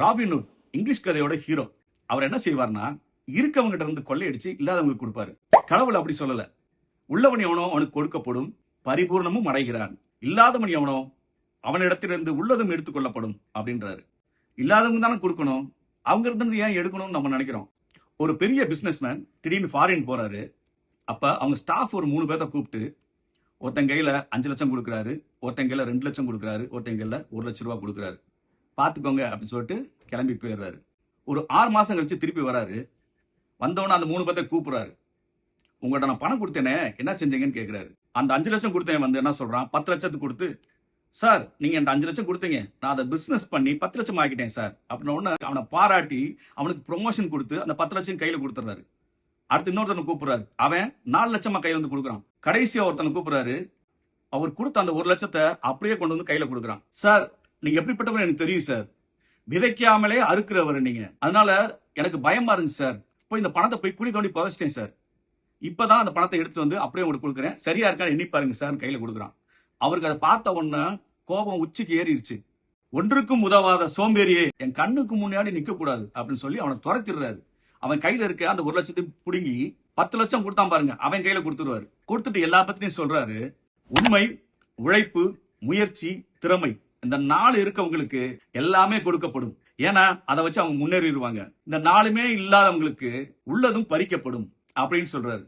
Robin Hood English கதையோட hero. அவர் என்ன செய்வார்னா, இருக்கவங்கிட்ட இருந்து கொள்ளையடிச்சு இல்லாதவங்களுக்கு கொடுப்பாரு. கடவுள் அப்படி சொல்லல. உள்ளவன் எவனோ அவனுக்கு கொடுக்கப்படும், பரிபூர்ணமும் அடைகிறான். இல்லாதவன் எவனோ அவனிடத்திலிருந்து உள்ளதும் எடுத்துக் கொள்ளப்படும் அப்படின்றாரு. இல்லாதவங்க தானே கொடுக்கணும், அவங்க இருந்து ஏன் எடுக்கணும்னு நம்ம நினைக்கிறோம். ஒரு பெரிய பிசினஸ்மேன் திடீர்னு ஃபாரின் போறாரு. அப்ப அவங்க ஸ்டாஃப் ஒரு 3 பேர்த்த கூப்பிட்டு, ஒருத்தன் கையில 5 லட்சம் கொடுக்குறாரு, ஒருத்தன் கையில 2 லட்சம் கொடுக்குறாரு, ஒருத்தன் கையில 1 லட்சம் ரூபாய் கொடுக்குறாரு. பாத்துக்கோங்க அப்படின்னு சொல்லிட்டு கிளம்பி போயிடுறாரு. ஒரு 6 மாசம் கழிச்சு திருப்பி வராரு. வந்தவன அந்த 3 பேர்த்த கூப்பிடுறாரு. உங்கள்ட்ட நான் பணம் கொடுத்தேனே, என்ன செஞ்சீங்கன்னு கேட்கிறாரு. அந்த 5 லட்சம் கொடுத்தவன் வந்து என்ன சொல்றான், 10 லட்சத்துக்கு கொடுத்து, சார் நீங்க என்கிட்ட 5 லட்சம் கொடுத்தீங்க, நான் அதை பிசினஸ் பண்ணி 10 லட்சம் ஆக்கிட்டேன் சார் அப்படின்னு உடனே அவனை பாராட்டி அவனுக்கு ப்ரொமோஷன் கொடுத்து அந்த 10 லட்சம் கையில கொடுத்துறாரு. அடுத்து இன்னொருத்தனை கூப்பிடுறாரு. அவன் 4 லட்சமா கையில வந்து கொடுக்குறான். கடைசியா ஒருத்தனை கூப்பிடுறாரு. அவர் கொடுத்த அந்த 1 லட்சத்தை அப்படியே கொண்டு வந்து கையில கொடுக்குறான். சார் நீங்க எப்படிப்பட்டவன் எனக்கு தெரியும் சார், விதைக்காமலே அறுக்கிறவர் நீங்க, அதனால எனக்கு பயமா இருந்துச்சு சார், போய் இந்த பணத்தை போய் குழி தோண்டி புதைச்சிட்டேன் சார், இப்பதான் அந்த பணத்தை எடுத்து வந்து அப்படியே உங்களுக்கு கொடுக்குறேன், சரியா இருக்கான்னு எண்ணி பாருங்க சார் கையில கொடுக்குறான். அவருக்கு அதை பார்த்த உடனே கோபம் உச்சிக்கு ஏறிடுச்சு. ஒன்றுக்கும் உதவாத சோம்பேறியே, என் கண்ணுக்கு முன்னாடி நிக்க கூடாது அப்படின்னு சொல்லி அவனை துரத்திடுறாரு. அவன் கையில இருக்க அந்த 1 லட்சத்தை புடுங்கி 10 லட்சம் கொடுத்தான் பாருங்க, அவன் கையில கொடுத்துருவாரு. கொடுத்துட்டு எல்லா பத்தியும் சொல்றாரு, உண்மை, உழைப்பு, முயற்சி, திறமை, இந்த 4 இருக்கவங்களுக்கு எல்லாமே கொடுக்கப்படும். ஏன்னா அதை வச்சு அவங்க முன்னேறிடுவாங்க. இந்த 4மே இல்லாதவங்களுக்கு உள்ளதும் பறிக்கப்படும் அப்படின்னு சொல்றாரு.